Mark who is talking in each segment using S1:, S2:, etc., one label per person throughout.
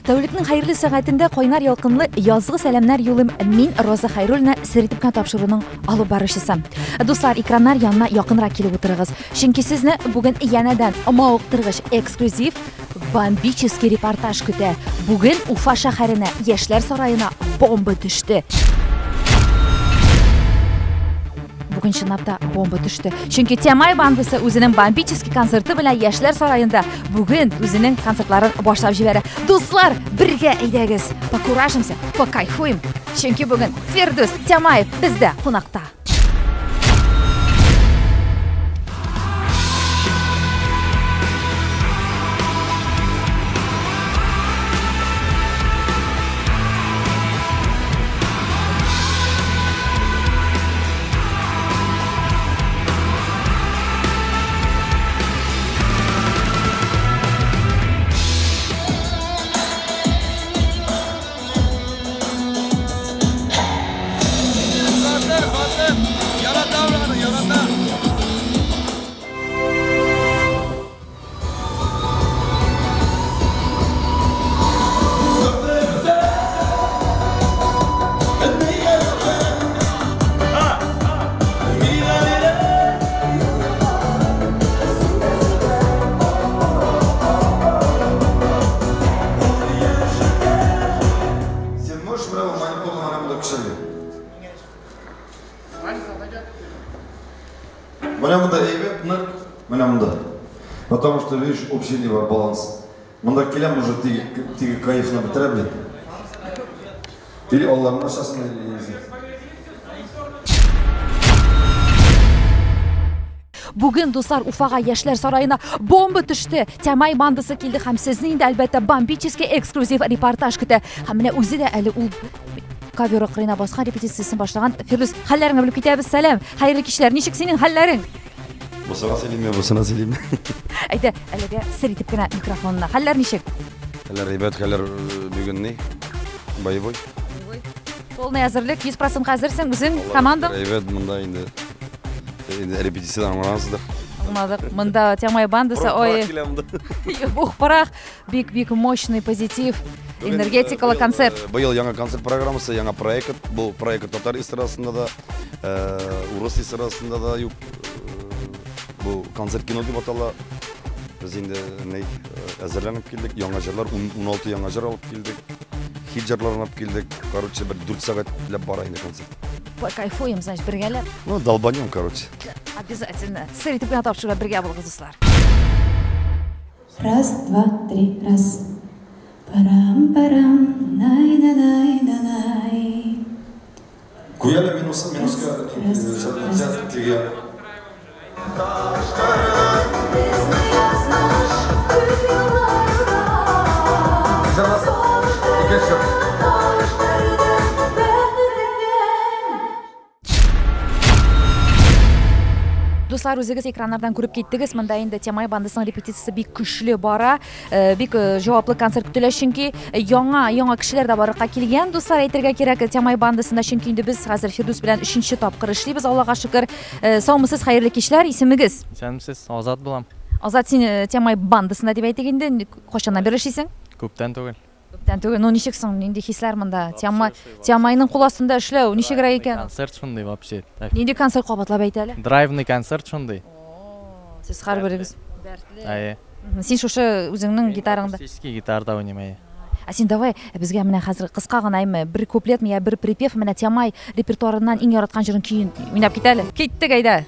S1: Тәүлекнең хәерле сәгатендә кайнар ялкынлы язгы сәламнар юлым мин Роза Хайруллина Сертипкан тапшыруның алып барышысы. Дуслар, экраннар янына якынрак килеп утырыгыз. Чөнки сезне бүген янәдән мавыктыргыч эксклюзив бомбический репортаж көтә. Бүген Уфа шәһәренә, Яшьләр сараена бомба төште. Бүген чынлапта бомба төште. Чөнки Темай бандасы үзенең бомбический концерты белән Яшьләр сараенда бүген үзенең концертларын башлап җибәрә. Дуслар, бергә әйдәгез, покуражимся, покайфуем. Чөнки бүген Фирдус Темаев бездә кунакта.
S2: Потому что, видишь, общий баланс. Мында келем уже тиги кайфына бітірі білет. Или Аллахның ашасын или...
S1: Бүген дуслар Уфага Яшьләр сараена бомба төште. Темай бандасы килде һәм сезне инде әлбәттә бомбический эксклюзив репортаж көтә. Һәм менә үзе дә әле ул кавер акрына баскан репетициясын башлаган. Фирдус, хәлләреңне белеп китәбез. Сәлам. Хәерле кичләр. Ничек синең хәлләрең?
S2: Бусана сөйлейм.
S1: Әйдә, әлегә сер итеп кенә микрофонына. Хәлләр ничек?
S2: Хәлләр әйбәт, хәлләр бүген ни? Боевой.
S1: Полный әзерлек, 100% хәзерсең, үзең командаң?
S2: Әйбәт, монда инде репетициядан аңларсыздар.
S1: Аңладык. Монда Темай бандасы, ой. Парах, бик мощный позитив, энергетикалы концерт.
S2: Быел яңа концерт программасы, яңа проект. Бу проект татар эстрадасында да, урыс эстрадасында да юк. Bu konser kino diye batala biz indi әзерләнеп килдек, яңа җырлар 16 яңа җыр алып килдек. Хит җырларын алып килдек. Короче, бер 4 сәгать ләп бара инде концерт.
S1: Покайфуем, значит, бергәләп.
S2: Ну, долбанем, короче.
S1: Обязательно. Сер итеп тапшырып бергә булыгыз, дуслар.
S3: Раз, два, три, раз. Парам-парам, най-най-най-най.
S2: Куяла минуска тиге.
S1: Дуслар, үзегез экраннардан күреп киттегез. Монда инде Темай бандасының репетициясы бик көчле бара. Бик җаваплы концерт көтелә, чөнки яңа кешеләр дә барырга килгән. Дуслар, әйтергә кирәк, Темай бандасында чөнки инде без хәзер Фирдус белән 3нче тапкыр эшлибез. Аллага шөкер. Саумысыз, хәерле кичләр. Исемегез?
S4: Исемсез, Азат булам.
S1: Азат, син Темай бандасында дип әйтик инде. Кайчаннан бери эшлисең?
S4: Күптән түгел.
S1: Ну, ничексең, инде хисләр монда? Темайның кул астында эшләү ничегрәк икән?
S4: Концерт шундый вообще.
S1: Нинди концерт кабатлап әйт әле?
S4: Драйвный концерт шундый.
S1: Сез һәрберегез.
S4: Әйе.
S1: Син шушы үзеңнең гитараңда.
S4: Классический гитарда уйнамай.
S1: Син давай безгә менә хәзер кыска гына бер куплет, я бер припев менә Темай репертуарыннан иң яраткан җырын көен уйнап кит әле. Киттек, әйдә.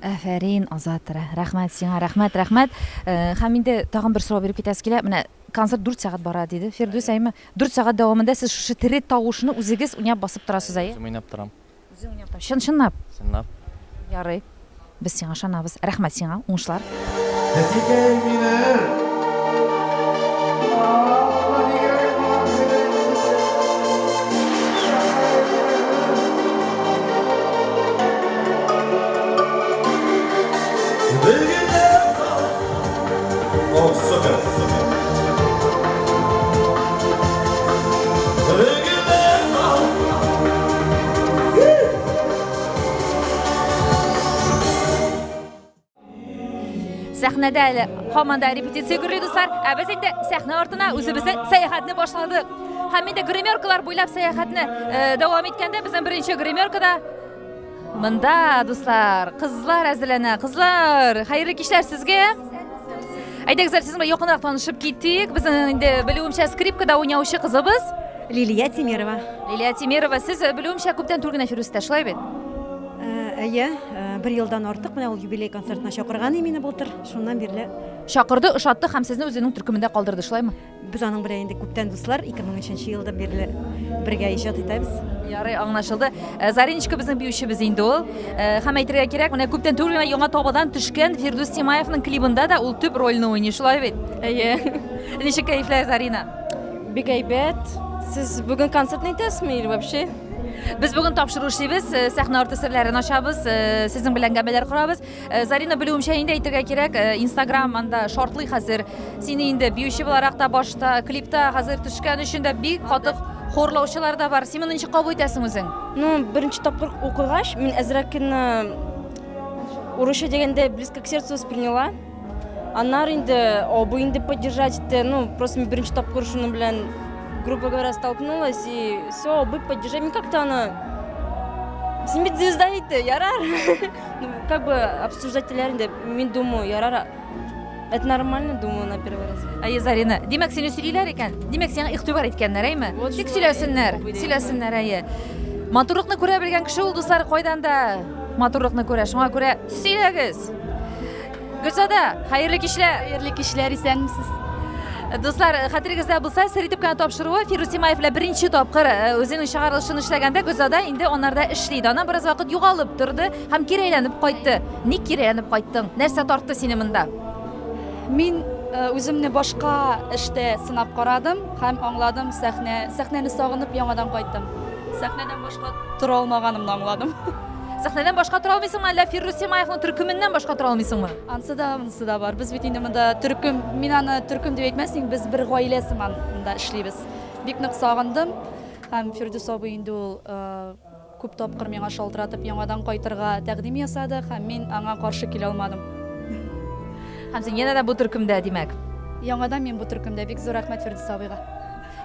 S1: Афәрин, Азат, рәхмәт сиңа, рәхмәт. Һәм инде тагын бер сорау биреп китәс килә. Менә концерт 4 сәгать бара диде. Фирдус, әйме 4 сәгать дәвамында сез шушы тере тавышны үзегез уйнап басып торасыз, әйе?
S4: Үзем уйнап торам.
S1: Үзең уйнап торам. Чынлап.
S4: Чынлап.
S1: Ярый. Без сиңа ышанабыз. Рәхмәт сиңа, уңышлар.
S2: Oh, super.
S1: сәхнәдә әле һаман да репетиция көрли дуслар. Без инде сәхнә артына үзебезнең сәяхәтне башладык. Һәм инде гримеркалар буйлап сәяхәтне дәвам иткәндә безнең беренче гримеркада монда дуслар, кызлар әзерләнә. Кызлар, хәерле кичләр сезгә. Әйдәгез, сез белән якынрак танышып киттек. Безнең инде белүемчә скрипкада уйнаучы кызыбыз
S5: Лилия Тимирова.
S1: Лилия Тимирова, сез белүемчә күптән түгел генә Фирдүстә, шулай бит?
S5: Әйе, бер елдан артык менә ул юбилей концертына чакырган мине былтыр. Шуннан бирле
S1: Шакырды, ошатты һәм сезне үзенең төркемендә калдырды, шулаймы?
S5: без аның белән инде күптән дуслар, 2003 елдан бирле бергә иҗат итәбез.
S1: Ярый, аңлашылды. Зариночка безнең биючебез инде ул. Һәм әйтергә кирәк, менә күптән түгел генә яңа табадан төшкән Фирдүс Тимаевның клибында да ул төп рольне уйный, шулай бит?
S6: Әйе.
S1: Ничек кәефләр, Зарина?
S6: Бик әйбәт. Сез бүген концертны итәсезме или вообще?
S1: Без бүген тапшыру эшлибез, сәхнә арты серләрен ачабыз, сезнең белән гамәлләр корабыз. Зарина, белүемчә инде әйтергә кирәк, Instagram анда шартлый хәзер. Сине инде биюче буларак та башта, клипта хәзер төшкән өчен дә бик катык хорлаучылар да бар. Син моны ничек кабул итәсең үзең?
S6: Ну, беренче тапкыр укыгач, мин әзрәк кенә урысча дигәндә близко к сердцу восприняла. Аннары инде, бу инде поддержать итте, ну, просто мин беренче тапкыр шуның белән, грубо говоря, столкнулась, и все, бы поддержать. Мне как-то она... Син бит звезда итте, ярар. Ну, как бы обсуждателярында, мин думаю, ярар. Это нормально, думаю, на первый раз.
S1: Әйе, Зарина, димәк сине сөйлиләр икән, димәк сиңа игътибар иткәннәр, әйме? Тик сөйләсеннәр, әйе. Матурлыкны күрә белгән кеше ул, дуслар, кайдан да матурлыкны күрә, шуңа күрә сөйләгез. Гөлзада, хәерле кичләр.
S6: Хәерле кичләр, исәнмесез?
S1: Дуслар, хәтерегездә булса, Сәритов кенә тапшыруы Фирдүс Тимаев белән беренче тапкыр үзенең чыгарылышын эшләгәндә Гөлзада инде аннарда эшли. Аннан бераз вакыт югалып торды һәм кире әйләнеп кайтты. Ник кире әйләнеп кайттың? Нәрсә тартты сине монда?
S7: Мин үземне башка эштә сынап карадым һәм аңладым, сәхнәне сагынып яңадан кайттым. Сәхнәдән башка тора алмаганымны аңладым.
S1: Сәхнәдән башка тора алмыйсыңмы, әллә Фирдүс Тимаевның төркеменнән башка тора алмыйсыңмы?
S7: Ансы да бар. Без бит инде монда төркем, мин аны төркем дип әйтмәсәң, без бер гаилә сыман монда эшлибез. Бик нык сагындым һәм Фирдүс абый инде ул күп тапкыр миңа шалтыратып яңадан кайтырга тәкъдим ясады һәм мин аңа каршы килә алмадым.
S1: Һәм син янә дә бу төркемдә, димәк.
S7: Яңадан мин бу төркемдә, бик зур рәхмәт Фирдүс абыйга.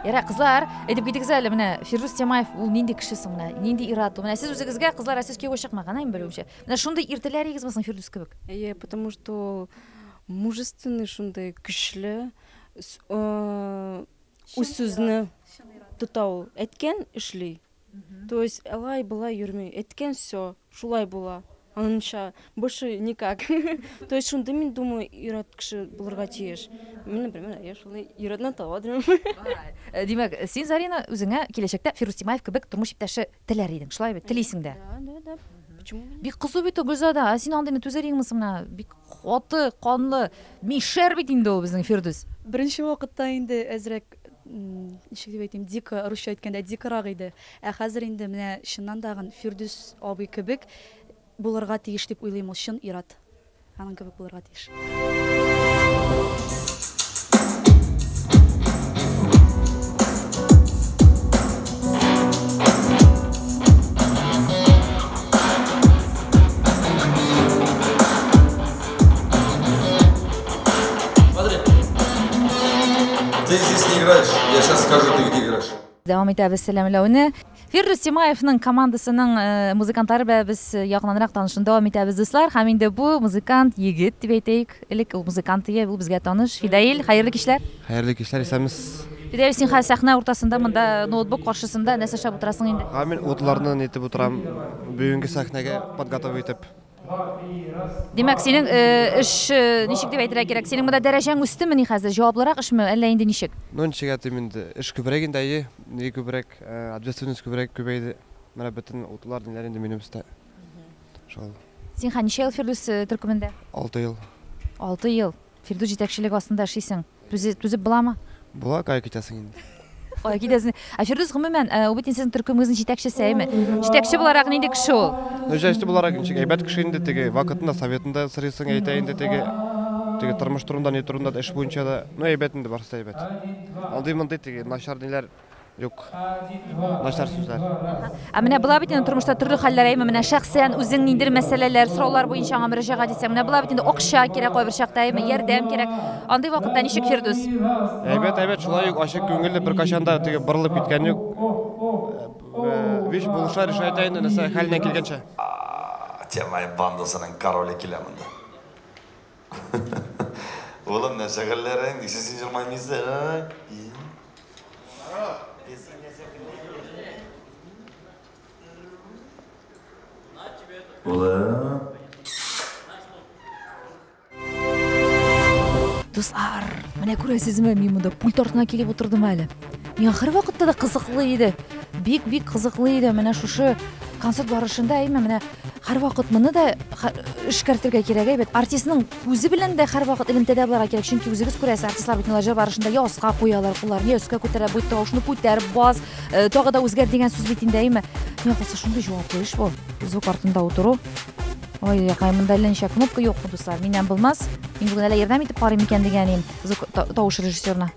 S1: Ярай, кызлар, әйтеп китегез әле, менә Фирдүс Тимаев ул нинди кеше соң, менә нинди ир-ат ул. Менә сез үзегезгә, кызлар, сез кияүгә чыкмаган, әйме белүемчә. Менә шундый иртәләрегез булсын Фирдүс кебек.
S6: Әйе, потому что мужественный, шундай көчле, үз сүзне тота ул. Әйткән эшли. То есть алай булай йөрмәй. Әйткән все, шулай була. Аныңча больше никак. То есть шунда мин думаю, ир-ат кеше булырга тиеш. Мин, например, я шулай ир-атны табадым.
S1: Димәк, син, Зарина, үзеңә киләчәктә Фирдүс Тимаев кебек тормыш иптәше теләр идең, шулай бит? Телисең дә.
S6: Да. Почему?
S1: Бик кызу бит ул Гөлзада, син андыйны түзәр идеңме менә? Бик каты, канлы, мишәр бит инде ул безнең Фирдүс.
S7: Беренче вакытта инде әзрәк ничек дип әйтим, дика, русча әйткәндә дикарак иде. Хәзер инде менә чыннан да Фирдүс абый кебек булырга тиеш дип уйлыйм, ул чын ир-ат. Аның кебек булырга тиеш.
S8: Ты здесь не играешь, я сейчас скажу, ты где играешь.
S1: Дәвам итәбез сәламләүне. Фирдүс Тимаевның командасының музыкантлары белән без якыннанрак танышын дәвам итәбез, дуслар. Һәм инде бу музыкант егет дип әйтәйек. Элек ул музыкант ие, ул безгә таныш. Фидаил, хәерле кичләр.
S9: Хәерле кичләр, исәнмез.
S1: Фидаил, син хәзер сәхнә уртасында, монда ноутбук каршысында нәрсә эшләп утырасың инде?
S9: Мин утларны нитеп утырам, бүгенге сәхнәгә подготовить итеп.
S1: Димәк, синең эш ничек дип әйтергә кирәк? Синең монда дәрәҗәң үстеме ни хәзер? Җаваплырак эшме, әллә инде ничек?
S9: Ну, ничек әйтим инде, эш күбрәк инде, ни күбрәк, ответственность күбрәк күбәйде. Менә бөтен утлар динләр инде минем өстә. Шул.
S1: Син ничә ел Фирдүс төркемендә?
S9: 6 ел.
S1: 6 ел. Фирдүс җитәкчелеге астында эшлисең. Түзеп буламы?
S9: Була, кая китәсең инде.
S1: Кая китәсең? Фирдүс гомумән, ул бит синең төркемегезнең җитәкчесе, әйме? Җитәкче буларак нинди кеше ул?
S9: Ну, җитәкче буларак ничек әйбәт кеше инде, теге вакытында советында сырыйсың әйтә инде, теге тормыш турында, ни турында эш буенча да, ну, әйбәт инде, барысы әйбәт. Андый-мондый теге начар ниләр Юк. Начар сүзләр.
S1: Менә була бит инде тормышта төрле хәлләр әйме, менә шәхсән үзең ниндер мәсьәләләр, сораулар буенча аңа мөрәҗәгать итсәң, менә була бит инде акча кирәк кайбер чакта әйме, ярдәм кирәк. Андый вакытта ничек Фирдус?
S9: Әйбәт, шулай ук ачык күңелле бер качанда теге борылып киткән юк. Виш булыша решать инде нәрсә хәленә килгәнчә.
S2: Темай бандасының короле киләмендә. Oğlum ne şakaların, dişisin jırmaymışsın ha? Ulan.
S1: Достар, менә күрәсезме, мин монда пульт артына килеп утырдым әле. Миңа һәр вакытта да кызыклы иде. Бик кызыклы иде. Менә шушы концерт барышында әйме, менә һәр вакыт моны да эшкәртергә кирәк әйбәт. Артистның күзе белән дә һәр вакыт элемтәдә булырга кирәк. Чөнки үзегез күрәсез, артистлар бит җыр барышында яска куялар, кулларны өскә күтәрә, бу тавышны күтәреп баз, тагы да үзгәр дигән сүз бит инде әйме. Миңа калса шундый җаваплы эш бу. Звук артында утыру. Ой, каймында ленчә кнопка юкмы, дуслар? Миннән булмас. Мин бүген әле ярдәм итеп карыйм икән дигәнем. Тавыш режиссерына.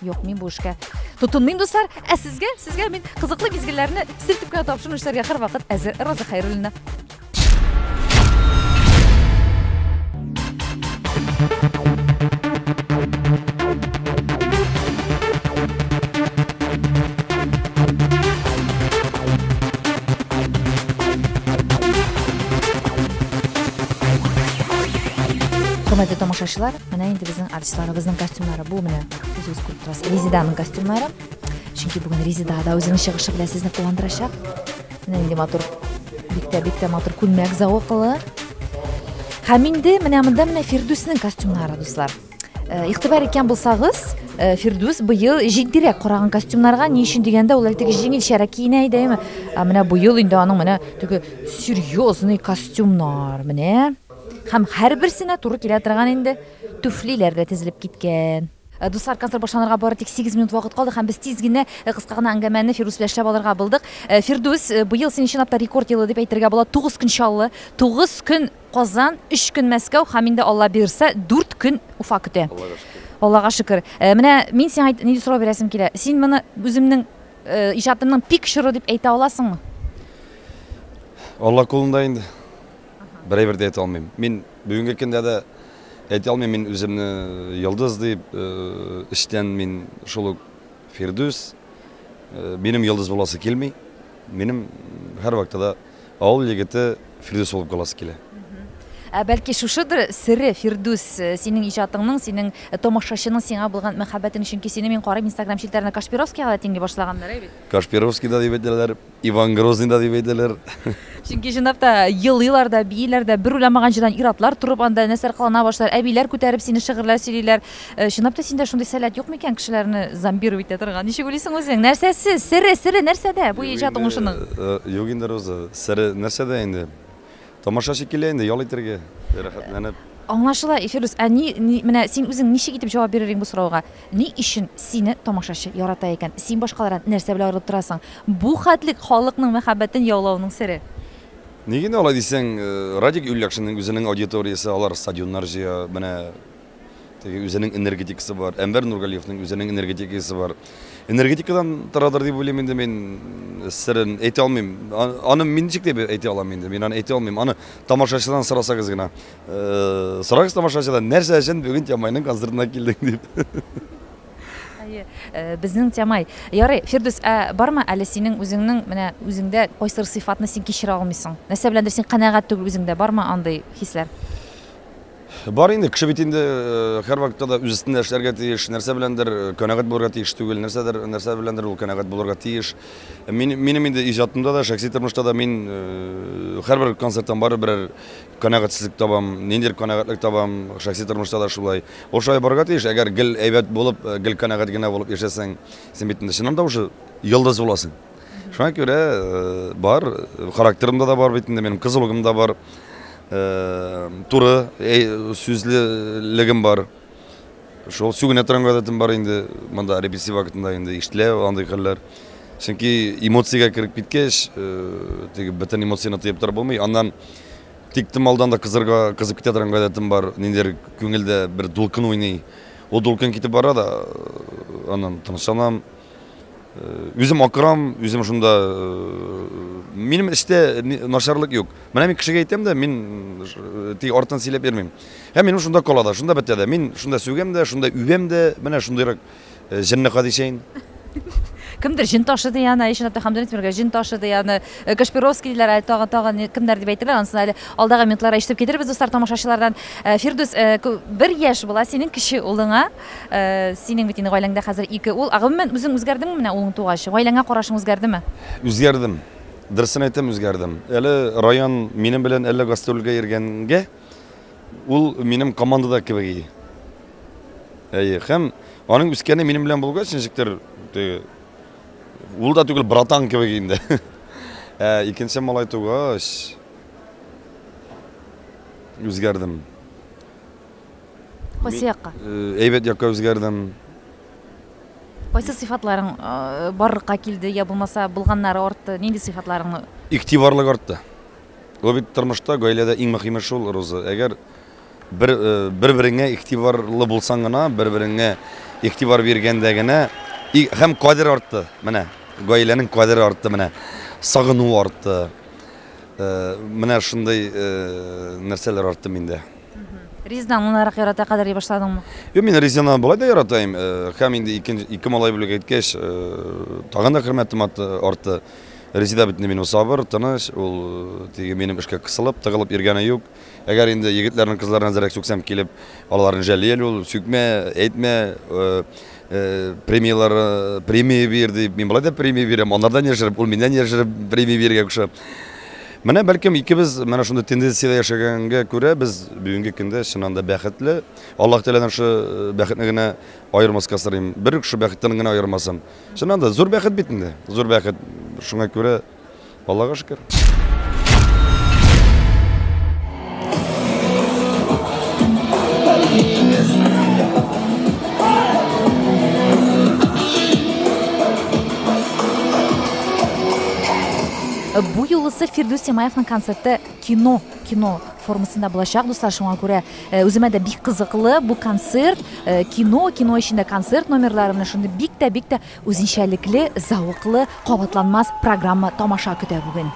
S1: Юк, мин бу эшкә тотынмыйм, дуслар. Ә сезгә мин кызыклы мизгелләрне сиртеп кенә тапшырып эшләргә һәр вакыт әзер. Роза Хәйруллина. Хөрмәтле тамашачылар, менә инде безнең артистларыбызның костюмнары бу менә. Үзегез күреп торасыз, Резиданың костюмнары. Чөнки бүген Резида да үзенең чыгышы белән сезне куандырачак. Менә инде матур, бик тә матур күлмәк зауыклы. Һәм инде менә монда Фирдусның костюмнары, дуслар. Игътибар иткән булсагыз, Фирдус быел җитдирәк караган костюмнарга, ни өчен дигәндә, ул әлеге җиңелчәрәк киенә иде, әйме. Менә бу ел инде аның менә теге серьезный костюмнар, менә. Һәм һәрберсенә туры килә торган инде туфлиләр дә тезелеп киткән. Дуслар, концерт башланырга бары тик 8 минут вакыт калды һәм без тиз генә кыска гына әңгәмәне Фирдус белән эшләп алырга булдык. Фирдус, быел синең чынлап та рекорд елы дип әйтергә була. 9 көн Чаллы, 9 көн Казан, 3 көн Мәскәү һәм инде Алла бирсә 4 көн Уфа көтә. Аллага шөкер. Менә мин сиңа нидә сорау бирәсем килә. Син моны үземнең иҗатымның пик чоры дип әйтә аласыңмы?
S2: Алла кулында инде. Берәйбер дә әйтә алмыйм. Мин бүгенге көндә дә әйтә алмыйм, мин үземне йолдыз дип, эштән мин шул Фирдус, минем йолдыз буласы килми. Минем һәр вакытта да авыл егете Фирдус булып каласы килә.
S1: Бәлки шушыдыр сире Фирдус, синең иҗатыңның, синең тамашачының сиңа булган мәхәббәтен, чөнки сине мин карыйм Instagram челтәренә Кашпировскийга да тиңги башлаганнар, әйбит.
S2: Кашпировский да дип әйтәләр, Иван Грозный да дип әйтәләр.
S1: Чөнки җыйнап та елыйларда, бийләрдә бер уйламаган җирдән иратлар турып анда нәрсәләр кылана башлар, әбиләр күтәреп сине шигырьләр сөйлиләр. Җыйнап та синдә шундый сәләт юкмы икән кешеләрне зомбировать итә торган? Ничек уйлыйсың үзең? Нәрсәсе? Сире нәрсәдә бу иҗат уңышының?
S2: Юк инде Роза, сире нәрсәдә инде? Тамашачы килә инде, ял итәргә. Рәхәтләнеп.
S1: Аңлашыла, Фирдус, менә син үзең ничек итеп җавап бирерсең бу сорауга? Ни өчен сине тамашачы ярата икән? Син башкалардан нәрсә белән аерылып торасың? Бу хәтлек халыкның мәхәббәтен яулауның сире.
S2: Нигә алай дисәң, Радик Юльякшинның үзенең аудиториясе, алар стадионнар җыя, менә теге үзенең энергетикасы бар. Әнвәр Нургалиевның үзенең энергетикасы бар. Энергетикадан торадыр дип уйлыйм инде мин, сирен әйтә алмыйм. Аны мин ничек дип әйтә алам инде? Мин аны әйтә алмыйм. Аны тамашачыдан сорасагыз гына. Сорагыз тамашачыдан, нәрсә өчен бүген Темайның концертына килдең дип.
S1: Безнең Темай. Ярый, Фирдус, бармы әле синең үзеңнең менә үзеңдә кайсыр сыйфатны син кичерә алмыйсың? Нәрсә беләндер син канәгать түгел үзеңдә, бармы андай хисләр?
S2: Бар инде, кеше бит инде һәр вакытта да үз өстендә эшләргә тиеш, нәрсә беләндер канәгать булырга тиеш түгел, нәрсә беләндер ул канәгать булырга тиеш. Минем инде иҗатымда да, шәхси тормышта да мин һәрбер концерттан бары бер канәгатьсезлек табам, ниндидер канәгатьлек табам, шәхси тормышта да шулай. Ул шулай барырга тиеш, әгәр гел әйбәт булып, гел канәгать генә булып яшәсәң, син бит инде чыннан да уже йолдыз буласың. Шуңа күрә бар, характерымда да бар бит инде, минем кызылыгым да бар. Туры, сүзлелегем бар. Шул сүгенә торган гадәтем бар инде, монда репетиция вакытында инде иштеләү, андый хәлләр. Чөнки эмоциягә киреп киткәч, теге бөтен эмоцияны тыеп торып булмый. Аннан тиктем алдан да кызып китә торган гадәтем бар. Ниндидер күңелдә бер дулкын уйный. Ул дулкын китеп бара да, аннан тынычланам. Үзем акырам, үзем шунда минем эштә начарлык юк. Менә мин кешегә әйтәм дә, мин тик артын сөйләп бермим. Һәм минем шунда кала да, шунда бетә дә. Мин шунда сүгәм дә, шунда үбәм дә, менә шундыйрак җенне кадишәин.
S1: Кемдер җин ташы дигән, Айшин апта Хамдан итмергә җин ташы дигән, Кашпировский диләр, тагы кемнәр дип әйтәләр, анысы әле алдагы минутларда ишетеп китербез достар тамашачылардан. Фирдус, бер яшь була синең кече улыңа, синең бит инде гаиләңдә хәзер 2 ул. Агымын үзең үзгәрдеңме менә улың тугач? Гаиләңә карашың үзгәрдеме?
S2: Үзгәрдем. Дөресен әйтәм, үзгәрдем. Әле район минем белән әллә гастрольгә йөргәнгә, ул минем командада кебек. Һәм аның үскәне минем белән булгач, ничектер ул да түгел братан кебек инде. Икенче малай тугач үзгәрдем.
S1: Кайсы якка?
S2: Әйбәт якка үзгәрдем.
S1: Кайсы сыйфатларың барлыкка килде, я булмаса булганнары артты? Нинди сыйфатларың?
S2: Игътибарлык артты. Ул бит тормышта, гаиләдә иң мөһиме шул, Роза. Әгәр бер-береңә игътибарлы булсаң гына, бер-береңә игътибар биргәндә генә һәм кадер артты. Менә гаиләнең кадере артты, менә сагыну артты. Менә шундай нәрсәләр артты миндә.
S1: Риздан унарак ярата кадәр башладыңмы?
S2: Юк, мин Ризаны болай да яратайм. Һәм инде ике малай бүләк әйткәч, тагын да хөрмәтем артты. Резида бит минем сабыр, тыныч, ул теге минем эшкә кысылып, тыгылып йөргәне юк. Әгәр инде егетләрнең кызларына зәрәк сүксәм килеп, аларны жәлиел ул, сүкмә, әйтмә, премия бирде, мин болай да премия бирәм, анардан яшереп, ул миннән яшереп премия биргән кеше. Менә бәлкем икебез менә шундый тенденциядә яшәгәнгә күрә без бүгенге көндә чыннан да бәхетле. Аллаһ Тәгаләдән шу бәхетне генә аермаска сорыйм. Бер шу бәхеттән генә аермасам. Чыннан да зур бәхет бит инде. Зур бәхет. Шуңа күрә Аллаһка шөкер.
S1: Бу юлысы Фирдус Семаевның концерты кино формасында булачак, дуслар, шуңа күрә үземә дә бик кызыклы бу концерт, кино эчендә концерт номерлары менә шундый бик тә үзенчәлекле, зауыклы, кабатланмас программа тамаша көтә бүген.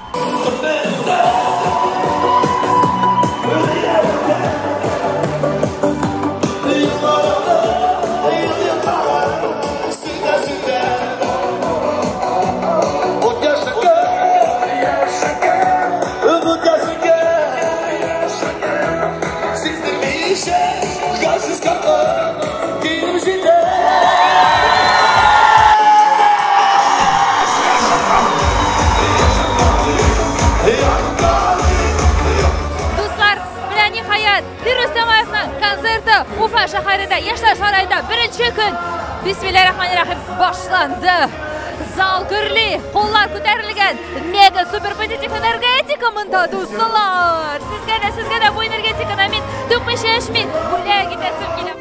S1: Уфа шәһәрендә Яшьләр сарайында беренче көн Бисмиллаһир-рахманир-рахим башланды. Зал гөрли, қоллар күтәрелгән. Мега супер позитив энергетика монда, дуслар. Сезгә дә бу энергетиканы мин түкмичә эшмин. Бүләк итәсем килә.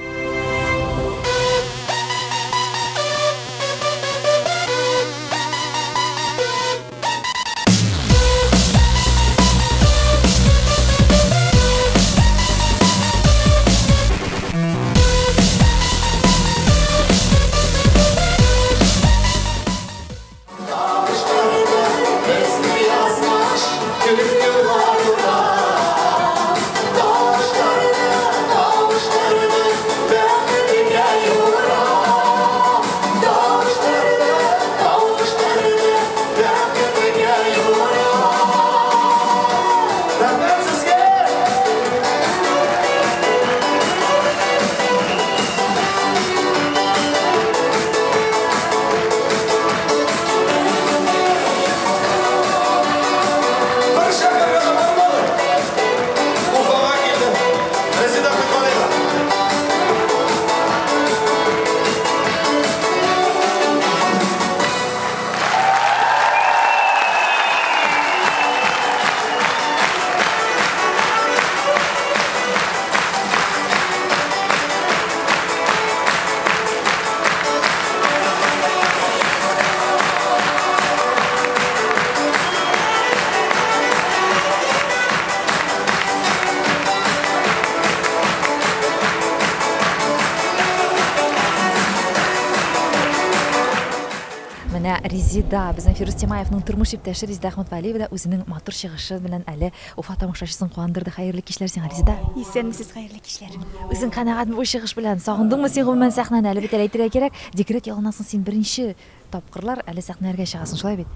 S1: Резида, безнең Фирдус Тимаевның тормыш иптәше Резида Әхмәтвәлиева да үзенең матур чыгышы белән әле Уфа тамашачысын куандырды. Хәерле кичләр сиңа, Резида.
S5: Исәнмесез, хәерле кичләр.
S1: Үзең канәгатьме бу чыгыш белән? Сагындыңмы син гомумән сәхнәне? Әле бит әйтергә кирәк, декрет ялынасың син беренче тапкырлар әле сәхнәгә чыгасың, шулай бит?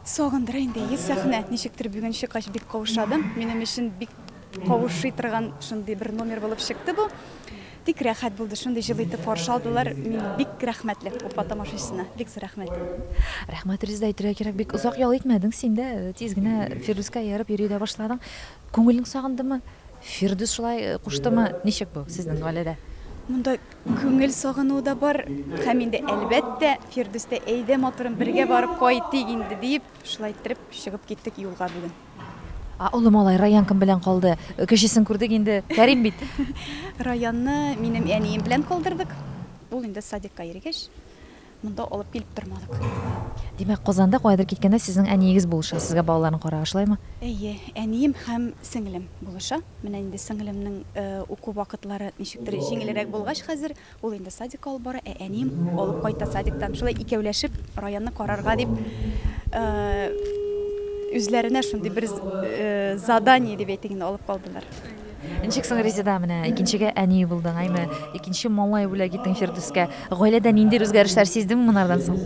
S10: Сагындыра инде сәхнә. Ничектер бүген чыккач бик кавышадым. Минем өчен бик кавышый торган шундый бер номер булып чыкты бу. Тик рәхәт булды, шундый җылы итеп каршы алдылар. Мин бик рәхмәтле Уфа тамашачысына. Бик зур рәхмәт.
S1: Рәхмәт, Резида, әйтергә кирәк, бик озак ял итмәдең син дә. Тиз генә Фирдуска ярып йөри дә башладың. Күңелең сагындымы? Фирдус шулай куштымы? Ничек бу сезнең гаиләдә?
S10: Монда күңел сагыну да бар. Һәм инде әлбәттә Фирдуста әйдә матурым бергә барып кайтыйк инде дип, шулай итеп чыгып киттек юлга бүген.
S1: Улы малай Раян кем белән калды? Кешесен күрдек инде. Кәрим бит.
S10: Раянны минем әнием белән калдырдык. Ул инде садикка йөргәч, монда алып килеп тормадык.
S1: Димәк, Казанда кайдыр киткәндә сезнең әниегез булыша, сезгә балаларын карага, шулаймы?
S10: Әйе, әнием һәм сеңлем булыша. Менә инде сеңлемнең уку вакытлары ничектер җиңелрәк булгач хәзер, ул инде садикка алып бара, әнием алып кайта садиктан. Шулай икәүләшеп Раянны карарга дип үзләренә шундый бер задание дип әйтегез алып калдылар.
S1: Ничек соң, Резида, менә икенчегә әни булдың, әйме? Икенче малай бүләк иттең Фирдуска. Гаиләдә нинди үзгәрешләр сиздеңме монардан соң?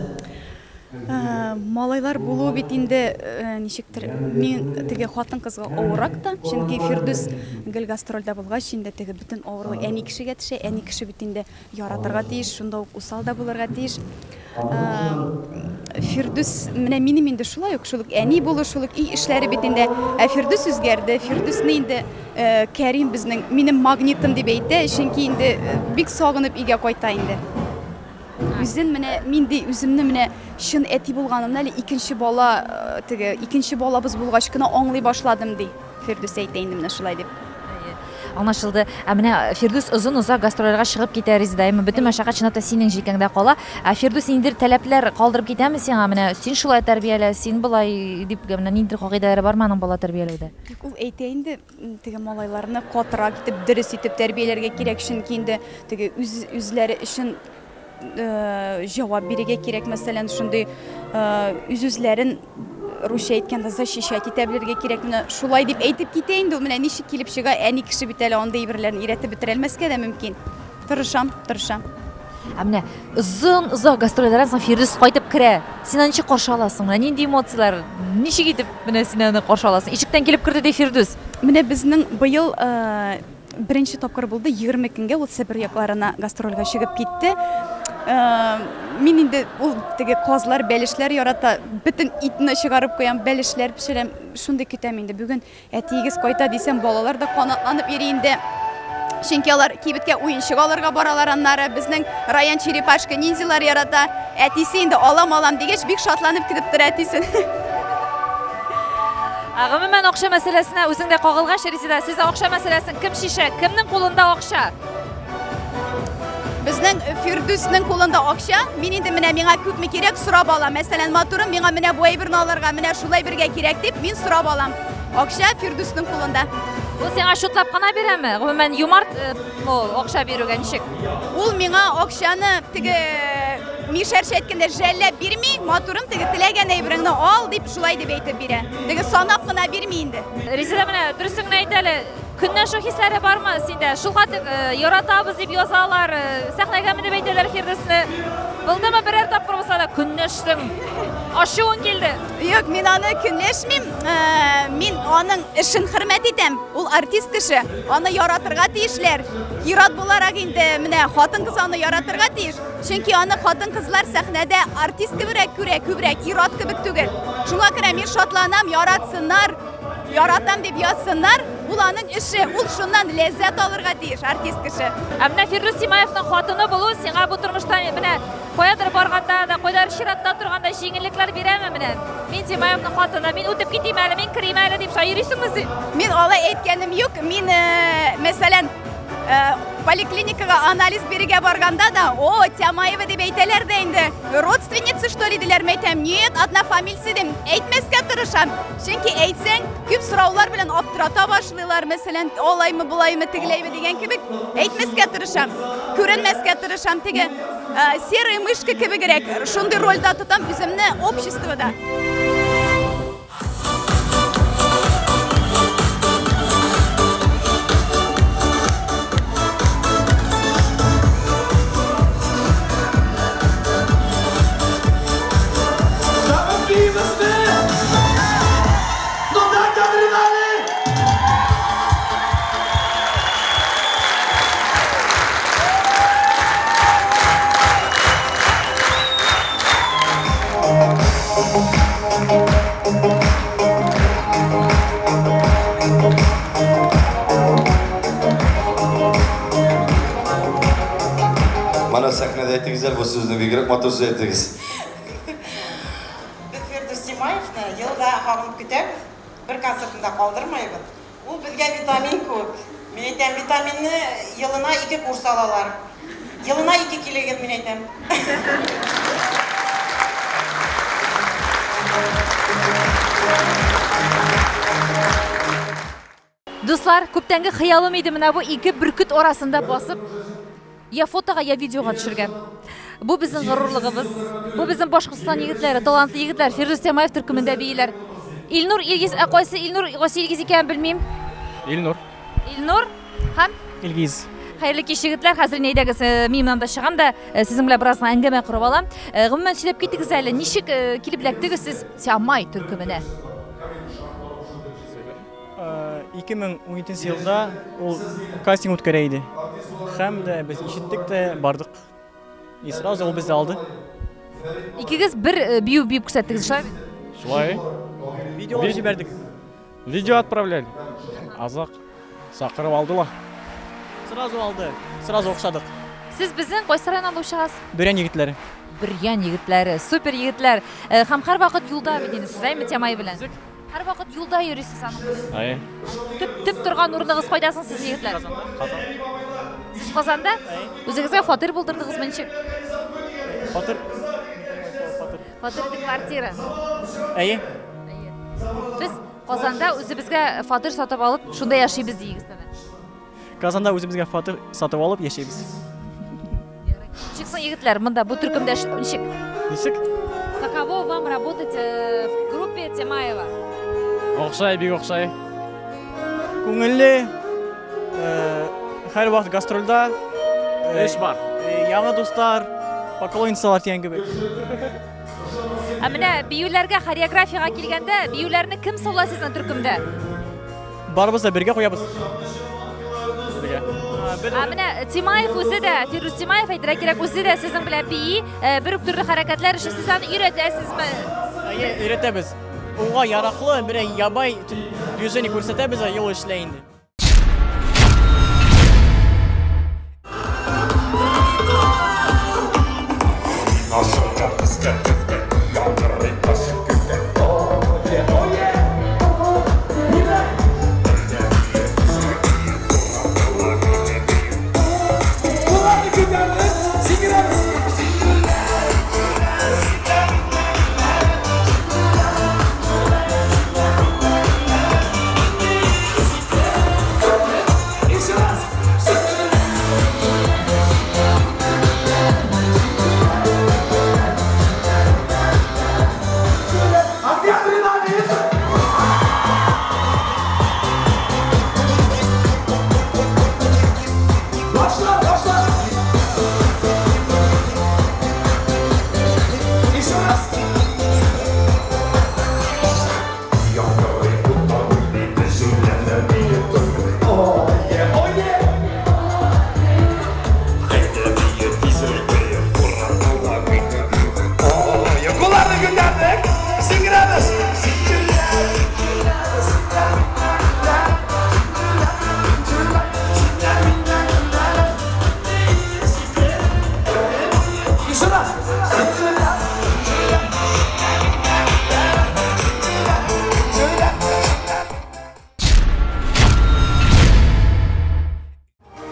S10: Малайлар булу бит инде ничектер мин теге хатын кызга авырак та, чөнки Фирдус гел гастрольдә булгач инде теге бөтен авырлык әни кешегә төшә, әни кеше бит инде яратырга тиеш, шунда ук усал да булырга тиеш. Фирдус менә минем инде шулай ук, шул әни булу, шул и эшләре бит инде. Фирдус үзгәрде, Фирдусны инде Кәрим безнең минем магнитым дип әйтә, чөнки инде бик сагынып өйгә кайта инде. Үзен менә минде үземне менә чын әти булганымны әле икенче бала теге икенче балабыз булгач кына аңлый башладым ди. Фирдус әйтә инде менә шулай дип.
S1: Аңлашылды. Менә Фирдус озын-озак гастрольләргә чыгып китә, Резида, бөтен мәшәкать чынлыкта синең җилкәңдә кала. Фирдус инде таләпләр калдырып китәме сиңа? Менә син шулай тәрбиялә, син булай дип менә нинди кагыйдәләре бармы аның бала тәрбияләүдә?
S10: Ул әйтә инде теге малайларны катырак итеп, дөрес итеп тәрбияләргә кирәк, чөнки инде теге үзләре өчен җавап бирергә кирәк. Мәсәлән, шундый үзләрен русча әйткәндә защищать итә белергә кирәк. Менә шулай дип әйтеп китә инде ул. Менә ничек килеп чыга, әни кеше бит әле анда ибрләрне өйрәтеп бетерә алмаска да мөмкин. Тырышам.
S1: Менә озын-озак гастрольләрдән соң Фирдус кайтып керә. Син аны ничек каршы аласың? Менә нинди эмоциялар? Ничек итеп менә син аны каршы аласың? Ишектән килеп керде ди Фирдус.
S10: Менә безнең быел беренче тапкыр булды, 20 көнгә ул Себер якларына гастрольгә чыгып китте. Мин инде ул теге казлар, бәлешләр ярата, бөтен итне чыгарып куям, бәлешләр пешерәм, шундый көтәм инде. Бүген әтиегез кайта дисәм, балалар да канатланып йөри инде. Чөнки алар кибеткә уенчык алырга баралар, аннары безнең Раян черепашка ниндзялар ярата. Әтисе инде алам дигәч бик шатланып китеп тора әтисе.
S1: Гомумән акча мәсьәләсенә үзең дә кагылгач, Резида, сез акча мәсьәләсен кем шишә? Кемнең кулында акча?
S10: Безнең Фирдусның кулында акча. Мин инде менә миңа күпме кирәк сорап алам. Мәсәлән, матурым миңа менә бу әйберне алырга, менә шулай бергә кирәк дип мин сорап алам. Акча Фирдусның кулында.
S1: Ул сиңа шутлап кына бирәме? Гомумән юмарт акча бирүгә ничек?
S10: Ул миңа акчаны теге мишәрчә әйткәндә жәлләп бирми, матурым теге теләгән әйбереңне ал дип шулай дип әйтеп бирә. Теге санап кына бирми инде.
S1: Резида, менә дөресен әйт әле. Көннәшү хисләре бармы синдә? Шулхатык яратабыз дип язалар, сәхнәгә менеп әйтәләр Фирдусны. Булдымы берәр тапкыр булса да көннәштең? Ачуың килде.
S10: Юк, мин аны көнләшмим. Мин аның эшен хөрмәт итәм. Ул артист кеше. Аны яратырга тиешләр. Ират буларак инде менә хатын-кыз аны яратырга тиеш. Чөнки аны хатын-кызлар сәхнәдә артист кебек күрә, күбрәк ират кебек түгел. Шуңа күрә мин шатланам, яратсыннар. Яратам дип язсыннар, ул аның эше, ул шуннан ләззәт алырга тиеш, артист кеше.
S1: Менә Фирдус Тимаевның хатыны булу сиңа бу тормышта менә каядыр барганда да, кайдыр чиратта торганда җиңеллекләр бирәме менә? Мин Тимаевның хатыны, мин үтеп китим әле, мин кирим әле дип йөрисеңме син?
S10: Мин алай әйткәнем юк. Мин мәсәлән поликлиникага анализ бирергә барганда да, о, Тямаева дип әйтәләр дә инде. Родственница что ли диләр, әйтәм, нет, одна фамилия дим. Әйтмәскә тырышам. Чөнки әйтсәң, күп сораулар белән аптырата башлыйлар. Мәсәлән, алаймы, булаймы, тигеләйме дигән кебек. Әйтмәскә тырышам. Күренмәскә тырышам. Теге серая мышка кебегерек. Шундай рольда тутам үземне обществода.
S8: Mana sahnada aytingizlar, bu so'zni bigrak motor so'z aytingiz.
S11: Biz Firdus Timayevni yilda xog'inib ketamiz, bir konsertida qoldirmaymiz. U bizga vitamin ko'p. Men aytam, vitaminni yilina 2 kurs olalar. Yilina 2 kilogram men aytam.
S1: Dostlar, көптәнге хыялым иде менә бу ике бүркет арасында басып, я фотога, я видеога төшергән. Бу безнең горурлыгыбыз. Бу безнең Башкортстан егетләре, талантлы егетләр, Фирдус Тимаев төркемендә бийләр. Илнур Илгиз, кайсы Илнур, кайсы Илгиз икән белмим.
S4: Илнур.
S1: Илнур һәм
S4: Илгиз.
S1: Хәерле кич егетләр, хәзер ни әйдәгез, мин монда чыгам да сезнең белән бераз әңгәмә корып алам. Гомумән сөйләп китегез әле, ничек килеп эләктегез сез Тимай төркеменә?
S12: 2017 елда ул кастинг үткәрә һәм дә без ишеттек тә бардык. И сразу ул безне алды.
S1: Икегез бер бию бип күрсәттегез, шулай?
S4: Шулай.
S12: Видео җибәрдек.
S4: Видео отправляли. Азак сакырып алдылар.
S12: Сразу алды. Сразу охшадык.
S1: Сез безнең кайсы районнан булышыгыз?
S12: Бөрән егетләре.
S1: Бөрьян егетләре, супер егетләр. Һәм һәрвакыт юлда бит инде сез, әйме Тимай белән? Һәрвакыт юлда йөрисез аның.
S4: Ай.
S1: Төп торган урыныгыз кайдасың сез егетләр?
S4: Казан.
S1: Сез Казанда? Үзегезгә фатир булдырдыгызмы ничек?
S12: Фатир.
S1: Фатир ди квартира.
S12: Әйе.
S1: Без Казанда үзебезгә фатир сатып алып, шунда яшибез дигез менә.
S12: Казанда үзебезгә фатир сатып алып яшәйбез.
S1: Ничек егетләр, монда бу төркемдә ничек?
S12: Ничек?
S1: Каково вам работать в группе Тимаева?
S4: Охшай, бик охшай.
S12: Күңелле. Һәр вакыт гастрольдә.
S4: Эш бар.
S12: Яңа дуслар, поклонницалар дигән кебек.
S1: Менә биюләргә, хореографияга килгәндә, биюләрне кем саулай сезнең төркемдә?
S12: Барыбыз да бергә куябыз.
S1: Менә Тимаев үзе дә, Фирдус Тимаев әйтергә кирәк, үзе дә сезнең белән бии, бер үк төрле хәрәкәтләр эше, сез аны өйрәтәсезме?
S12: Әйе, өйрәтәбез. Уңга яраклы бер ябай движение күрсәтәбез, ел эшләй инде.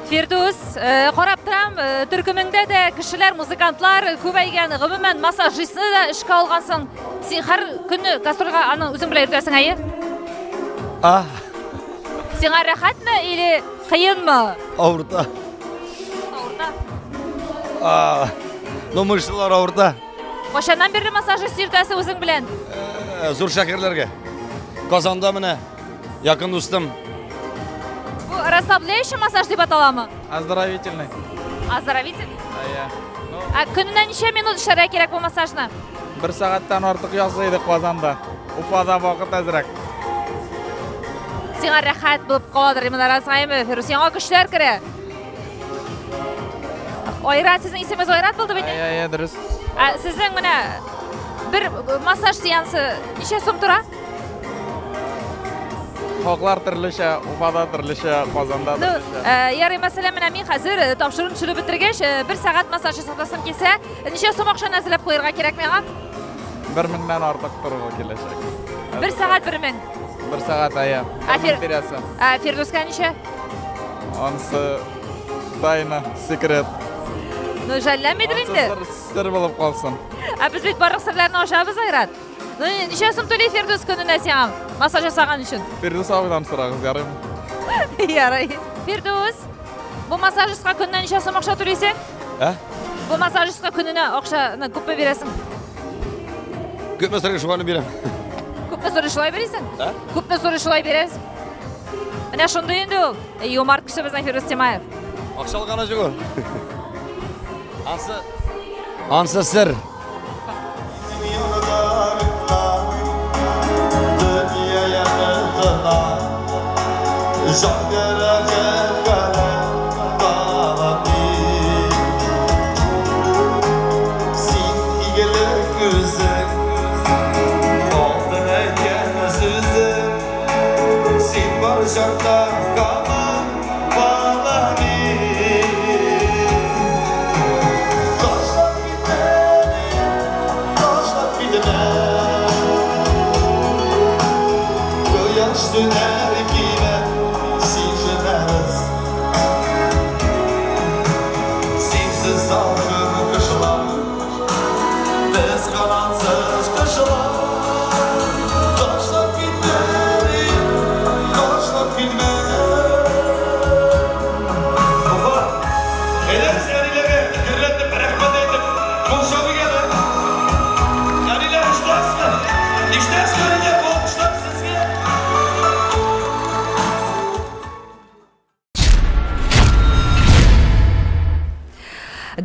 S1: Фирдус, карап торам, төркемеңдә дә кешеләр, музыкантлар күбәйгән, гомумән массажистны да эшкә алгансың. Син һәр көнне гастрольгә аны үзең белән йөртәсең, әйе? Сиңа рәхәтме или кыенмы?
S2: Авырта.
S1: Авырта.
S2: но мышцалар ауырта.
S1: Қашаннан бері массаж істертәсі өзің білен?
S2: Зур шәкерлерге. Казанда міне, якын достым.
S1: Бұл расслабляющий массаж деп аталамы?
S4: Оздоровительный.
S1: Оздоровительный? Күніне неше минут ішәрі керек бұл массажны?
S4: 1 сағаттан артық жасайды Қазанда. Уфада вақыт әзірек.
S1: Сеңа рәхәт болып қаладыр, емін арасыңаймы, Фирус, сеңа күштер кірі. Ойрат, сіздің есіміз Ойрат болды бәне?
S4: Дұрыс.
S1: Сіздің міне бір массаж сеансы неше сом тұра?
S4: Хоқлар түрліше, Уфада түрліше, Қазанда түрліше.
S1: Яры, мәселе міне мен қазір тапшырын түшіріп бітіргеш, 1 сағат массаж жасатасым келсе, неше сом ақшаны әзірлеп қойырға керек меға?
S4: 1000-ден артық тұруға келешек.
S1: 1 сағат 1000?
S4: 1 сағат бересің.
S1: Фирдусқа неше?
S4: Онысы тайна, секрет.
S1: Ну, жәлләмедір енді?
S4: Сыр болып қалсын.
S1: Біз бет барлық сырларына ашабыз Айрат. Неше сом төлей Фирдус күніне сен массаж жасаған үшін?
S4: Фирдус абыдан сұрағыз, ярым.
S1: Ярай. Фирдус, бұл массажистқа күніне неше сом ақша төлейсің? Бұл массажистқа күніне ақшаны көп пе бересің?
S2: Көп мәсірге шуғаны берем.
S1: Көп мәсірге шулай бересің? Көп мәсірге шулай бересің? Міне шынды енді ол. Йомарт кіші біздің Фирдус Темаев.
S2: Ақшалы ғана жүгі. Ансы сыр.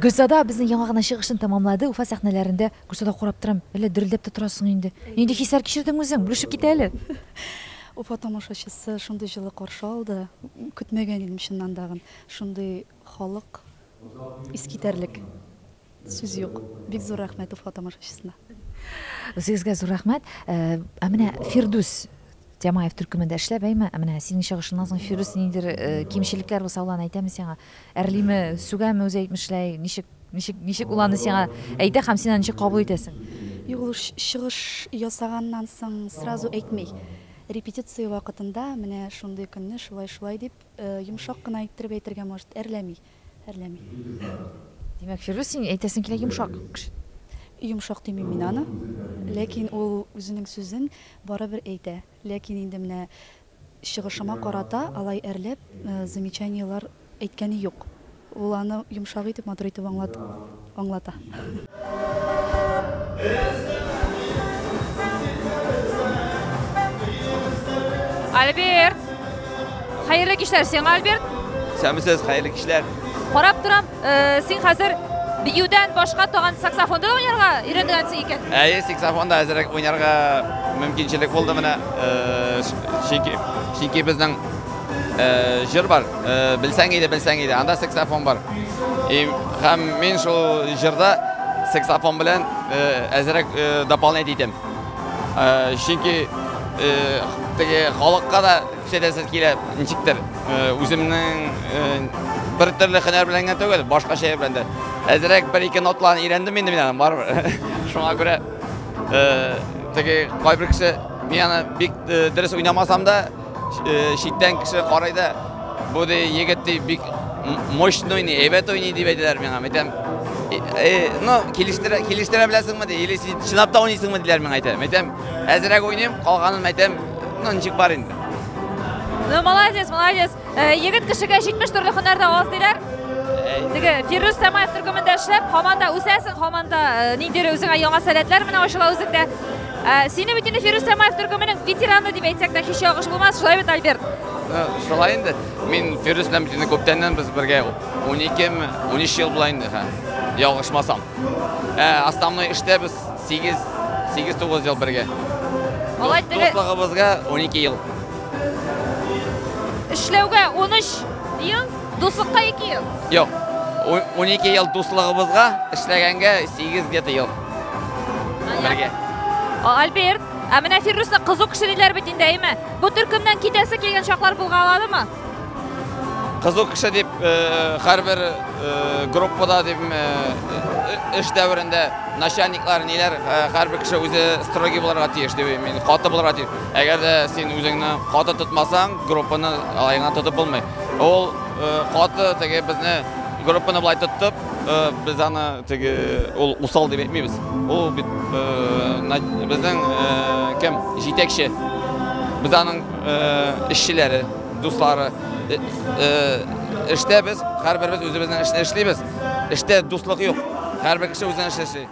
S1: Гүлзада біздің яңа ғана шығышын тамамлады. Уфа сәхнелерінде Гүлзада қорап тұрам. Әлі дүрілдеп тұрасың енді. Ненде хисар кешірдің өзің? Бүлішіп кете әлі?
S7: Уфа тамашашысы шындай жылы қаршы алды. Күтмеген едім шыннандағын. Шындай халық искитерлік. Сөз жоқ. Бек зор рахмет Уфа тамашашысына.
S1: Өзіңізге зор рахмет. Әміне Фирдус Темаев түркімінде әшләп әймі, әміне сенің шағышынан соң Фирдус нендер кемшіліктер болса оланы айтамы сеңа? Әрлеймі, сүгәмі өзі айтмышлай, нешік уланы сеңа әйті қам сенен нешік қабыл етесің?
S7: Еғыл шығыш ясағаннан соң сразу әйтмей. Репетиция вақытында міне шындай күнні шулай деп жұмшақ қына айттырып әйтірге может әрләмей.
S1: Демек, Фирдус сен әйтесің келе жұмшақ?
S7: Yumşaq demeyim min аны, ләкин ол үзінің сөзін бара бір әйтә. Ләкин инде менә шығышыма қарата, алай әрләп, замечаниялар әйткәне юк. Ул аны йомшак итеп, матур итеп аңлата.
S1: Альберт, хәерле кичләр сиңа, Альберт.
S13: Сәмсез, хәерле кичләр.
S1: Қарап торам, син хәзер биюдән башка тагын саксофонда уйнарга өйрәнгәнсең икән.
S13: Саксофонда әзерәк уйнарга мөмкинчелек булды менә. Чөнки безнең җыр бар. Белсәң иде, анда саксофон бар. Һәм мин шул җырда саксофон белән әзерәк дополнять итәм. Чөнки теге халыкка да шәдәсез килә, ничектер. Үземнең bir türlü hüner bilen түгел, башка şey белән дә. Әзерәк bir-ике ноталарны өйрәндем инде мин бар. Шуңа күрә теге кайбер кеше мин аны бик дөрес уйнамасам да читтән кеше карый да бу егет бик мощный уйный, әйбәт уйный дип әйтәләр миңа. Әйтәм, килештерә беләсеңме ди, или син чынлап та уйныйсыңмы диләр миңа әйтәм. Әйтәм, әзерәк уйныйм, калганын әйтәм, ничек бар инде.
S1: Молодец. Егет кешегә 70 төрле һөнәрдә аз диләр. Теге Фирус Самаев төркемендә эшләп, һаман да үсәсең, һаман да ниндидер үзеңә яңа сәләтләр менә ошыла үзеңдә. Сине бит инде Фирус Самаев төркеменең ветераны дип әйтсәк тә һич ягыш булмас, шулай бит Альберт?
S13: Шулай инде. Мин Фирус белән бит инде күптәннән без бергә 12 ел була инде, ялгышмасам. Основной эштә без 8-9 ел бергә.
S1: Алай теге
S13: Дуслыгыбызга 12 ел.
S1: Эшләүгә 13 ел, дуслыкка 2 ел.
S13: Юк. 12 ел дуслыгыбызга, эшләгәнгә 8 где-то ел. Бергә.
S1: Альберт, менә Фирусны кызу кешеләр бит инде, әйме? Бу төркемнән китәсе килгән чаклар булгаладымы?
S13: Кызу кеше дип һәрбер группада дип эш дәверендә начальниклар ниләр һәрбер кеше үзе строгий булырга тиеш дип, мин каты булырга тиеш. Әгәр дә син үзеңне каты тотмасаң, группаны алайга тотып булмый. Ул каты теге безне группаны булай тотып, без аны теге ул усал дип әйтмибез. Ул бит безнең кем җитәкче. Без аның эшчеләре, дуслары. Эштә без һәрберебез үзебезнең эшне эшлибез. Эштә дуслык юк. Һәрбер кеше үзенең эшен эшли.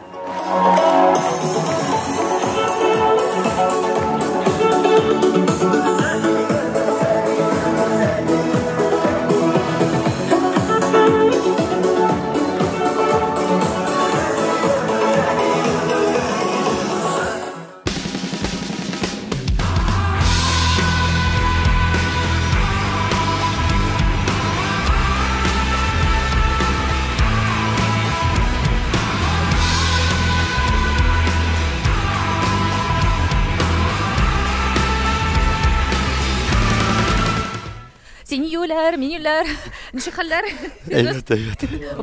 S1: Синьюләр, миньюләр, ничек хәлләр?
S2: Әйбәт.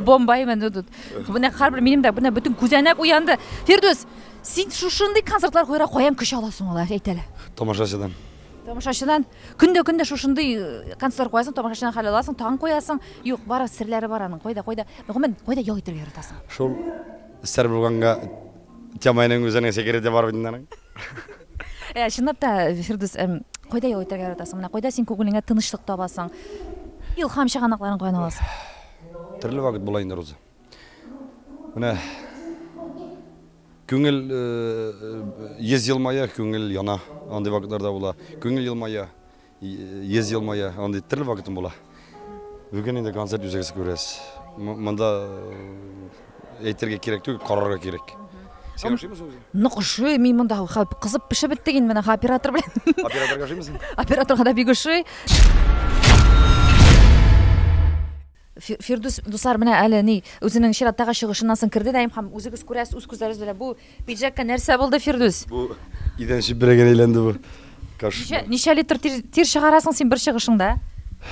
S1: Бомбаймын тут. Менә һәрбер минем дә менә бөтен күзәнәк уянды. Фирдус, син шушындый концертлар куйра каян көч аласың алар, әйтәле.
S2: Тамашачыдан.
S1: Тамашачыдан көндә шушындый концерт куясың, тамашачыдан хәл аласың, таң куясың. Юк, бары серләре бар аның. Кайда? Гомумән, кайда ял итәргә яратасың?
S2: Шул сер булганга теманың үзенең секреты бар бит аның.
S1: Чынлап та Фирдус, кайда ял итәргә яратасың? Менә кайда син күңелеңә тынычлык табасың? Илһам чыганакларын каян аласың?
S2: Төрле вакыт була инде Роза. Менә күңел йөз елмая, күңел яна, андый вакытларда була. Күңел елмая, йөз елмая, андый төрле вакытым була. Бүген инде концерт үзегез күрәсез. Монда әйтергә кирәк түгел, карарга кирәк. Сен ошыймысың үзең?
S1: Нукшы, мин монда кызып пешеп биттек инде менә оператор белән.
S2: Операторга ошыймысың?
S1: Операторга да бик ошый. Фирдус дуслар менә әле ни үзенең чираттагы чыгышыннан соң кирде дә һәм үзегез күрәсез, үз күзләрегез белән бу пиджакка нәрсә булды, Фирдус?
S2: Бу идән чибрәгән әйләнде бу.
S1: Ничә литр тир чыгарасың син бер чыгышыңда?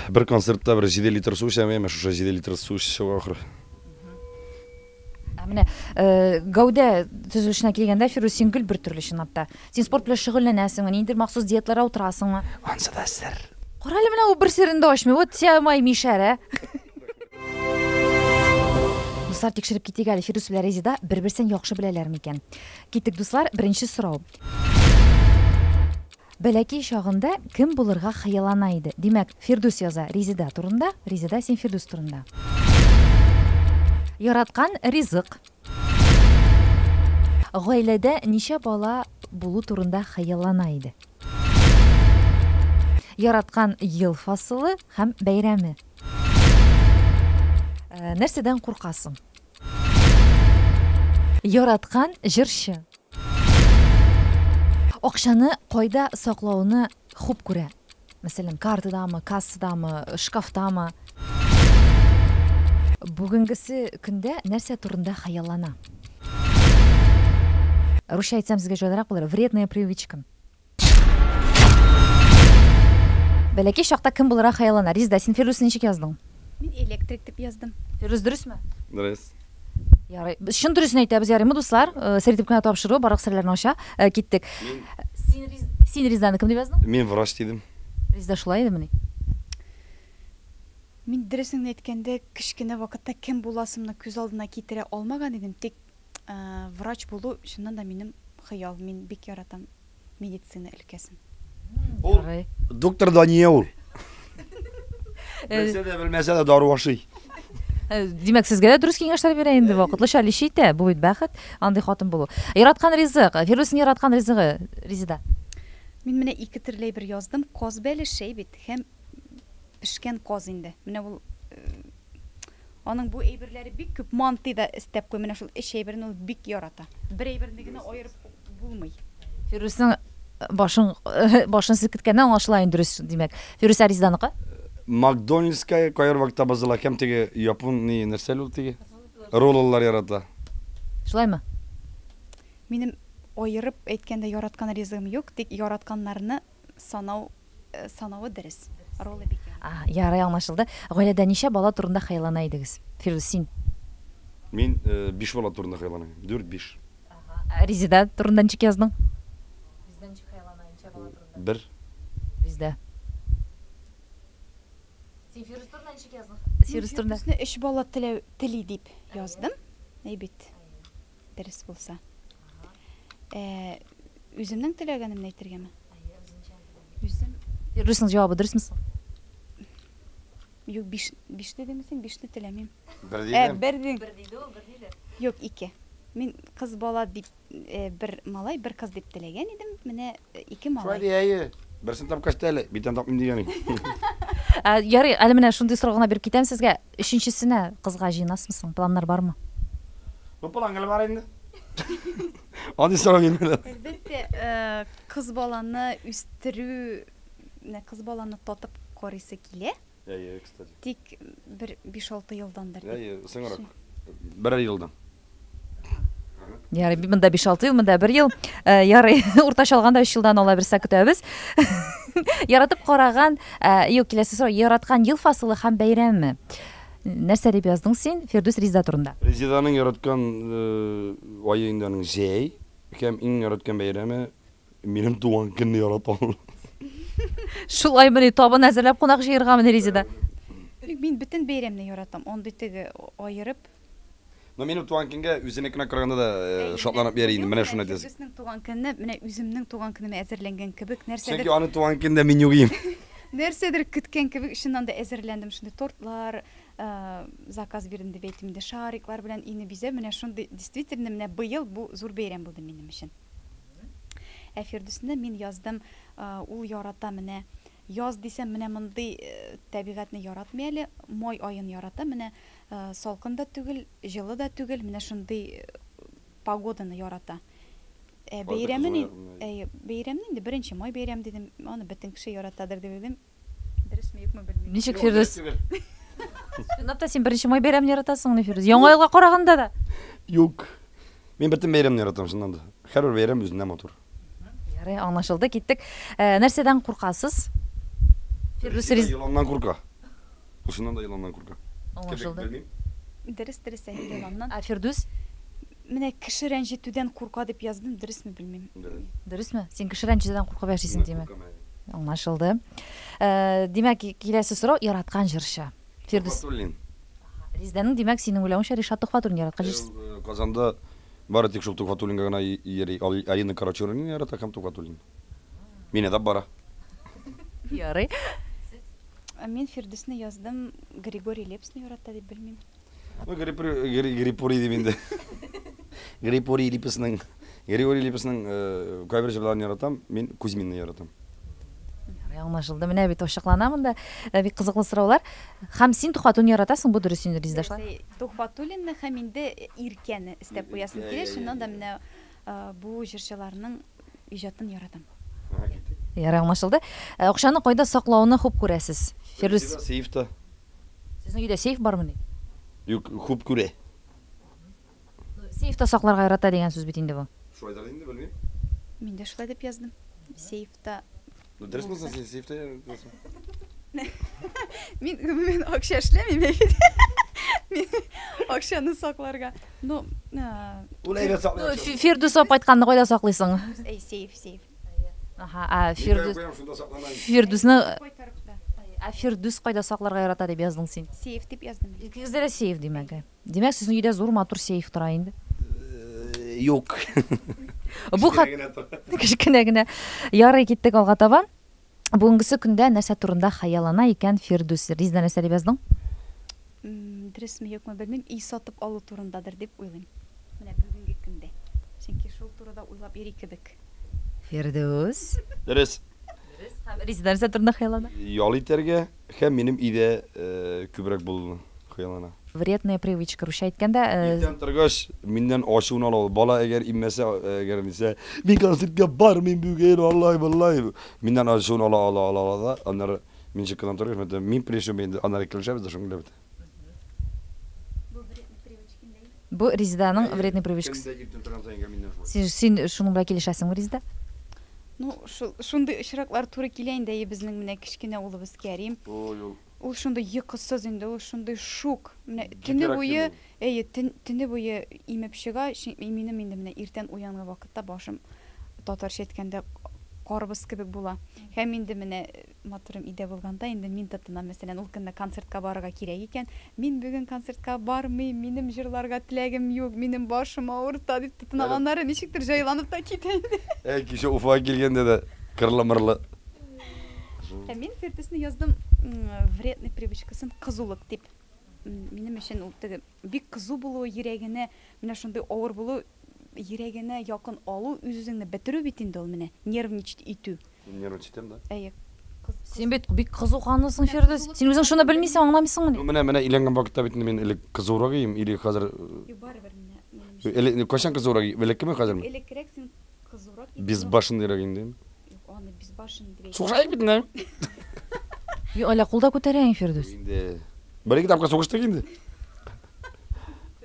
S2: Бер концертта бер 7 литр су эчәм, шушы 7 литр су эчәм ахыры.
S1: Менә гәүдә төзелешенә килгәндә Фирдус син гел бер төрле чынлап та. Син спорт белән шөгыльләнәсеңме, ниндидер махсус диетларга утырасыңмы?
S2: Ансы да сер.
S1: Кара әле менә ул бер серендә ачмый. Вот тямай мишәре. Дуслар, тикшереп китик әле Фирдус белән Резида бер-берсен яхшы беләләр микән? Китик дуслар, беренче сорау. Бәләки чагында кем булырга хыяллана иде? Димәк, Фирдус яза Резида турында, Резида син Фирдус турында. Яраткан ризык. Гаиләдә ничә бала булу турында хыяллана иде? Яраткан ел фасылы һәм бәйрәме. Нәрсәдән куркасың? Яраткан җырчы. Акчаны кайда саклауны хуп күрә? Мәсәлән, картадамы, кассадамы, шкафтамы? Бүгенгесе көндә нәрсә турында хыяллана? Русча әйтсәм сезгә җайлырак булыр. Вредная привычка. Бәләки чакта кем булырга хыяллана? Резида, син Фирдусны ничек яздың?
S10: Мин электрик дип яздым.
S1: Фирдус дөресме?
S2: Дөрес.
S1: Ярый. Без шун дөресен әйтәбез, ярыймы дуслар? Сәлитеп кенә тапшыру, барлык серләрне ача, киттек. Син Резиданы кем дип яздың?
S2: Мин врач дидем.
S1: Резида шулай идемени?
S10: Мин дөресен әйткәндә кичкенә вакытта кем буласымны күз алдына китерә алмаган идем, тик врач булу шуннан да минем хыял. Мин бик яратам медицина өлкәсен.
S2: Доктор Дания ул. Белсә дә белмәсә дә дару ашый.
S1: Димәк, сезгә дә дөрес киңәшләр бирә инде вакытлыча лишитә, бу бит бәхет, андый хатын булу. Яраткан ризык, Фирдусның яраткан ризыгы, Резида.
S10: Мин менә ике төрле бер яздым. Каз бәлеше бит һәм пешкән каз инде. Менә ул аның бу әйберләре бик күп мантыйда истәп куй. Менә шул эш әйберен ул бик ярата. Бер әйберне генә аерып булмый.
S1: Фирдусның башын сикеткәннән аңлашыла инде дөрес, димәк. Фирдус Резиданыкы?
S2: Макдональдска кайыр вакытта базыла кем теге япон ни нәрсә ул теге роллар ярата.
S1: Шулаймы?
S10: Минем аерып әйткәндә яраткан ризыгым юк, тик яратканнарны санауы дөрес. Ролы бик.
S1: Ярый, аңлашылды. Гаиләдә ничә бала турында хыяллана идегез? Фирдус, син?
S2: Мин 5 бала турында хыялланам. 4-5.
S1: Резида турында ничек яздың?
S7: Бездән ничек хыяллана, ничә бала турында?
S2: 1.
S1: Резида.
S7: Син Фирдус турында ничек яздың?
S1: Фирдус турында
S10: 3 бала тели дип яздым. Әйбит. Дөрес булса. Үземнең теләгәнемне әйтергәме? Үзем
S1: Фирдусның җавабы дөресме?
S10: Юк, 5 дидемсең, 5-не теләмим.
S2: 1 дидем.
S10: 1 диде ул, 1 диде. Юк, 2. Мин кыз бала дип бер малай, бер кыз дип теләгән идем. Менә 2 малай.
S2: Шулай дияе. Берсен тапкачта әле, битен тапмыйм дигән.
S1: Ярый, әле менә шундый сорауга биреп китәм сезгә. Өченчесенә кызга җыйнасмысың? Планнар бармы?
S2: Бу планга бар инде. Аны сорау бирмәләр.
S10: Әлбәттә, кыз баланы үстерү, кыз баланы татып карыйсы килә.
S2: Кстати.
S10: Тик бер 5-6 елдандыр.
S2: Соңрак. 1 елдан.
S1: Ярый, монда 5-6 ел, монда 1 ел. Ярый, уртача алганда 3 елдан ала берсә көтәбез. Яратып караган, юк, киләсе сорау, яраткан ел фасылы һәм бәйрәме. Нәрсә дип яздың син Фирдус Резида турында?
S2: Резиданың яраткан аенданың җәй, һәм иң яраткан бәйрәме минем туган көнне яратам.
S1: Шулай менә табын әзерләп кунак җыярга менә Резида.
S10: Мин бөтен бәйрәмне яратам. Андый теге аерып.
S2: Но минем туган көнгә үзенекенә караганда да шатланып йөри инде. Менә шуны әйтәсең.
S10: Безнең туган көнне, менә үземнең туган көнемә әзерләнгән кебек нәрсәдер.
S2: Чөнки аны туган көндә мин югыйм.
S10: Нәрсәдер көткән кебек шуннан да әзерләндем. Шундый тортлар, заказ бирдем дип әйтим дә, шариклар белән ине бизә. Менә шундый действительно менә быел бу зур бәйрәм булды минем өчен. Фирдусны мин яздым, ул ярата менә. Яз дисәм, менә мондый табигатьне яратмый әле. Май аен ярата, менә салкын да түгел, җылы да түгел, менә шундый погоданы ярата. Бәйрәмне инде 1 май бәйрәм дидем. Аны бөтен кеше яратадыр дип дидем. Дөресме, юкмы белмим.
S1: Ничек Фирдус? Чынлап син 1 май бәйрәмне яратасың, Фирдус? Яңа елга караганда да?
S2: Юк. Мин бөтен бәйрәмне яратам шуннан да. Һәр бер бәйрәм үзеннән матур.
S1: Ярый, аңлашылды, киттек. Нәрсәдән куркасыз? Фирдус
S2: Йыланнан курка. Шуннан да йыланнан курка.
S1: Аңлашылды.
S10: Дөрес йыланнан.
S1: Фирдус?
S10: Менә кеше рәнҗетүдән курка дип яздым, дөресме белмим.
S1: Дөресме? Син кеше рәнҗетүдән куркып яшисең димәк. Аңлашылды. Димәк, киләсе сорау яраткан җырчы. Фирдус. Резиданың димәк синең уйлавыңча Ришат Тухватуллин яраткан җырчы.
S2: Казанда бары тик шул Тухватуллинга гына йөри, Арина Карачурина ярата һәм Тухватуллин. Мине дә бара.
S1: Ярый.
S10: Мин Фирдусны яздым, Григорий Лепсны ярата дип белмим.
S2: Григорий дип инде. Григорий Лепсның кайбер җырларын яратам, мин Кузьминны яратам.
S1: Аңлашылды. Менә бит ачыклана монда бик кызыклы сораулар. Һәм син Тухватуллинны яратасың, бу дөрес инде Резида шулай.
S10: Тухватуллинны һәм инде Иркәне истәп куясым килә, шуннан да менә бу җырчыларның иҗатын яратам.
S1: Ярый, аңлашылды. Акчаны кайда саклауны хуп күрәсез? Фирдус.
S2: Сейфта.
S1: Сезнең өйдә сейф бармы?
S2: Юк, хуп күрә.
S1: Сейфта сакларга ярата дигән сүз бит инде бу.
S2: Шулай да инде белмим.
S10: Мин дә шулай дип яздым. Сейфта.
S2: Дөрес булса син сейфта яратасың.
S10: Мин акча эшләмим бит. Мин акчаны сакларга. Ну,
S2: Улайга саклар.
S1: Фирдус ап айтканны кайда саклыйсың?
S10: Сейф.
S1: Аха, Фирдусны Фирдус кайда сакларга ярата дип яздың син?
S10: Сейф дип яздым.
S1: Икегездә сейф димәк. Димәк, сезнең өйдә зур матур сейф тора инде.
S2: Юк.
S1: Бу кичкенә генә. Ярый, киттек алга таба. Бүгенгесе көндә нәрсә турында хыяллана икән Фирдус? Резида нәрсә дип яздың?
S10: дұрысмы юкмы білмеймін, үй сатып алу турындадыр деп ойлаймын. Міне бүгінгі күнде. Чөнки шул турыда уйлап йөри кебек.
S1: Фирдус.
S2: Дөрес.
S1: Резидар турында хыялана.
S2: Ял итәргә һәм минем өйдә күбрәк булуны хыялана.
S1: Вредная привычка руша әйткәндә.
S2: Иртән торгач, миннән ачуын ала. Бала әгәр иммәсә, әгәр дисә, мин концертка бармыйм бүген, валлаhi. Миннән ачуын ала да, аннары мин чыккан торгач, мин пришем инде, аннары килешәбез дә шуңда бит.
S1: Бу Резиданың вредный привычкасы. Син шуның белән килешәсеңме, Резида?
S10: Ну, шундай очраклар туры килә инде безнең менә кечкенә улыбыз Кәрим. Ул шундай йокысыз инде, ул шундай шук. Менә төне буе, төне буе имеп чыга, минем инде менә иртән уянган вакытта башым татарча әйткәндә карбыз кебек була. Һәм инде менә матурым идә булганда инде мин тотынам, мәсәлән, ул көнне концертка барырга кирәк икән. Мин бүген концертка бармыйм, минем җырларга теләгем юк, минем башым авырта дип тотынам. Аннары ничектер җайланып та китә инде.
S2: Кичә Уфага килгәндә дә кырлы-мырлы.
S10: Мин Фирдусны яздым вредный привычкасын кызулык дип. Минем өчен ул теге бик кызу булу, йөрәгенә менә шундый авыр булу, йөрәгенә якын алу, үз-үзеңне бетерү бит инде ул менә, нервничать итү.
S2: Нервничать да?
S1: Син бит бик кызу канлысың, Фирдус. Син үзең шуны белмисең, аңламыйсыңмы?
S2: Менә иләнгән вакытта бит мин элек кызурак идем, или хәзер кайчан кызурак? Элеккеме хәзерме?
S10: Элеккерәк син кызурак.
S2: Безбашындырак инде.
S10: Аны безбашын дип.
S2: Сугышай бит инде.
S1: Әле кулда күтәрәң, Фирдус.
S2: Инде. Бер-ике тапкыр сугыштык инде.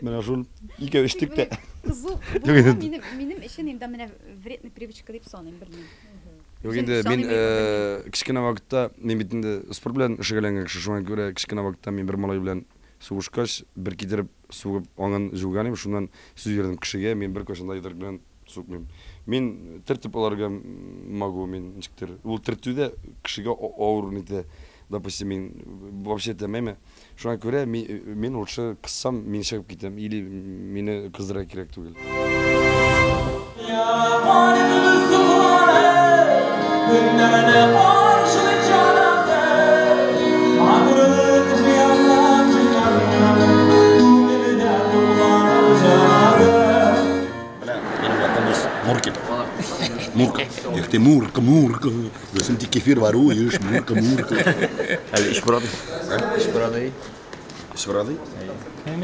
S2: Менә шул 2-3 тиккә.
S10: Кызу. Минем өчен инде менә вредный привычка дип саныйм, белмим.
S2: Юк инде мин кичкенә вакытта мин бит инде спорт белән шөгыльләнгән кеше, шуңа күрә кичкенә вакытта мин бер малай белән сугышкач, бер китереп сугып аңын җуган идем, шуннан сүз бирдем кешегә, мин бер кашында итер белән сугмыйм. Мин тәртип аларга могу, мин ничектер. Ул тәртипдә кешегә авыр итә. Допустим, мин вообще тәмәме. Шуңа күрә мин лучше кыссам, мин чыгып китәм, или мине кыздыра кирәк түгел.
S14: Murka. Jag tänkte murka. Du som tycker för vad roligt, murka.
S13: Eller iş burada. İş burada.
S2: İş burada?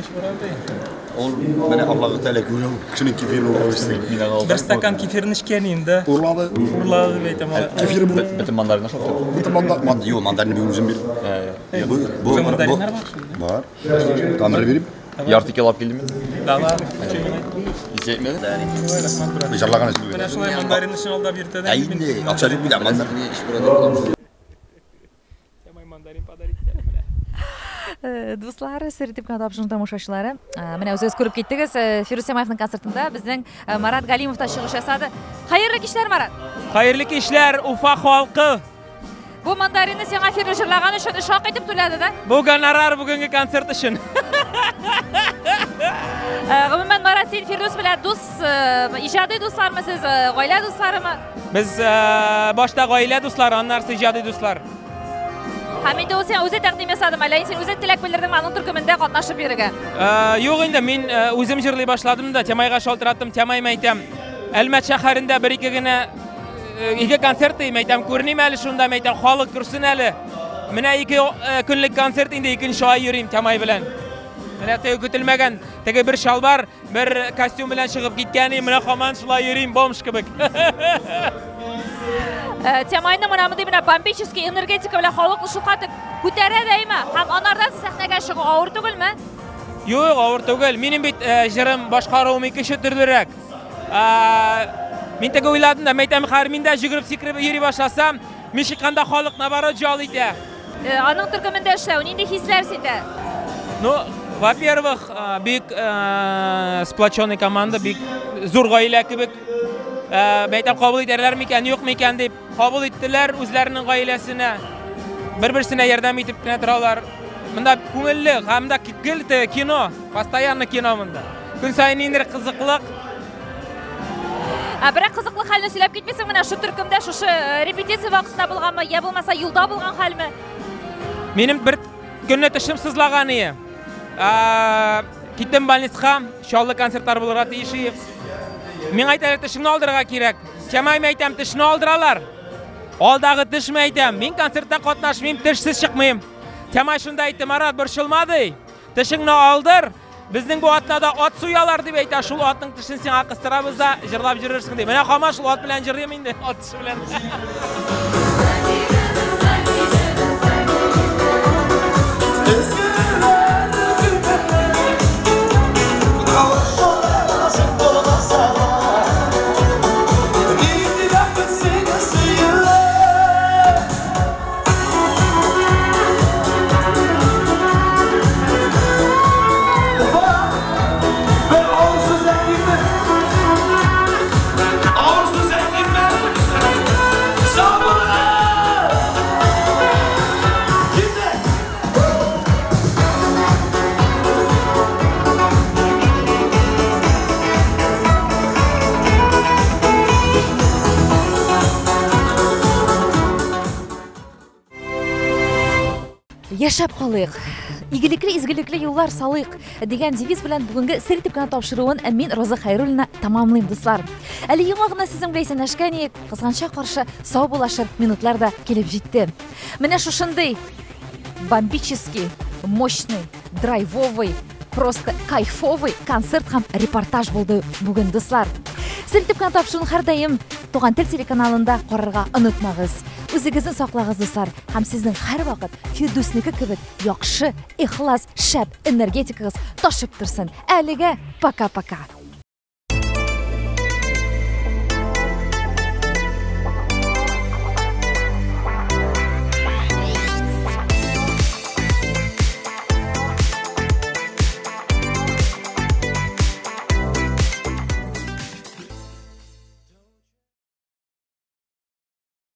S12: İş burada.
S2: Ben Allah'a Teala kuyum. Şunun kefirini alırsın.
S12: Bir stakan kefirini içkeniyim de. Urladı beytem.
S2: Kefiri bu.
S13: Bütün mandarina çok.
S14: Bütün mandarina. Yok mandarina bir uzun bir.
S12: Bu mandarinler var.
S14: Var. Tamir vereyim.
S13: Yartı kilo alıp geldim mi?
S12: Da var.
S13: İzleyip mi?
S14: Beşarlagan ismi.
S12: Ben şolay mandarin için oldu bir tane.
S14: Ayne. Akşarık bir de mandarin.
S13: İş burada.
S12: Temay mandarin padarik.
S1: Дуслар, сертип кана тапшырган тамашачылары, менә үзегез күреп киттегез, Фирдус Самаевның концертында безнең Марат Галимов та чыгыш ясады. Хәерле кичләр, Марат.
S12: Хәерле кичләр, Уфа халкы.
S1: Бу мандаринны сиңа Фирдус җырлаган өчен шак итеп түләде дә.
S12: Бу гонорар бүгенге концерт өчен.
S1: Гомумән, Марат, син Фирдус белән дус, иҗади дуслармы сез, гаилә дусларымы?
S12: Без башта гаилә дуслары, аннары иҗади дуслар.
S1: Һәм инде ул сиңа үзе тәкъдим ясадымы, әллә син үзе теләк белдердеңме аның төркемендә катнашып йөрергә?
S12: Юк инде, мин үзем җырлый башладым да, темайга шалтыраттым, темайым әйтәм. Әлмәт шәһәрендә бер-ике генә ике концерт әйтәм, күрним әле шунда әйтәм, халык күрсен әле. Менә 2 көнлек концерт инде 2нче ай йөрим темай белән. Менә теге көтелмәгән, теге бер шалбар, бер костюм белән чыгып киткәнем, менә һаман шулай йөрим, бомж кебек.
S1: Темайны менә бомбический энергетика белән халыкны шулкадәр күтәрә дәйме? Һәм анардан сәхнәгә чыгу авыр түгелме?
S12: Юк, авыр түгел. Минем бит җырым башкаруым икенче төрлерәк. Мин теге уйладым да, мәйтәм, хәр миндә җигреп сикреп йөри башласам, мин чыкканда халык наоборот җал итә.
S1: Аның төркемендә эшләү нинди хисләр синдә?
S12: Ну, во-первых, бик сплоченный команда, бик зур гаилә кебек. Мәйтәм, кабул итәрләр микән, юк микән дип кабул иттеләр үзләренең гаиләсенә. Бер-берсенә ярдәм итеп кенә торалар. Монда күңелле, һәм дә кино, постоянно кино монда. Көн сайын инде кызыклык.
S1: Бирок кызыклык хәлне сөйләп китмисең, менә шу төркемдә шушы репетиция вакытында булганмы, я булмаса юлда булган хәлме?
S12: Минем бер көнне тешем сызлаган иде. киттем больницага, шаллы концерттар булырга тиеши. Мен айтар тишимни алдырга керек. Темай әйтәм, тишни алдыралар. Алдагы тишми әйтәм, мен концертта катнашмыйм, тишсез чыкмыйм. Темай шунда әйтте, Марат, борчылмады. Тишingni алдыр. Безнең бу атнада ат суялар дип әйтә, шул атның тишен сиңа кыстырабыз да җырлап йөрерсең дип. Менә хама шул ат белән җырлыйм инде, ат тише белән.
S1: Яшап калыйк. Игелекле, изгелекле юллар салыйк дигән девиз белән бүгенге сер типкән тапшыруын мин Роза Хайруллина тамамлыйм, дуслар. Әле яңа гына сезнең белән әшкәни кызганча каршы сау булашыр минутлар да килеп җитте. Менә шушындый бомбический, мощный, драйвовый, просто кайфовый концерт һәм репортаж булды бүген, дуслар. Сер типкән тапшыруын һәрдаим Туган тел телеканалында карарга онытмагыз. Үзегезне саклагыз, дуслар, һәм сезнең һәрвакыт Фирдуснеке кебек яхшы, ихлас, шәп энергетикагыз ташып торсын. Әлегә пока-пока.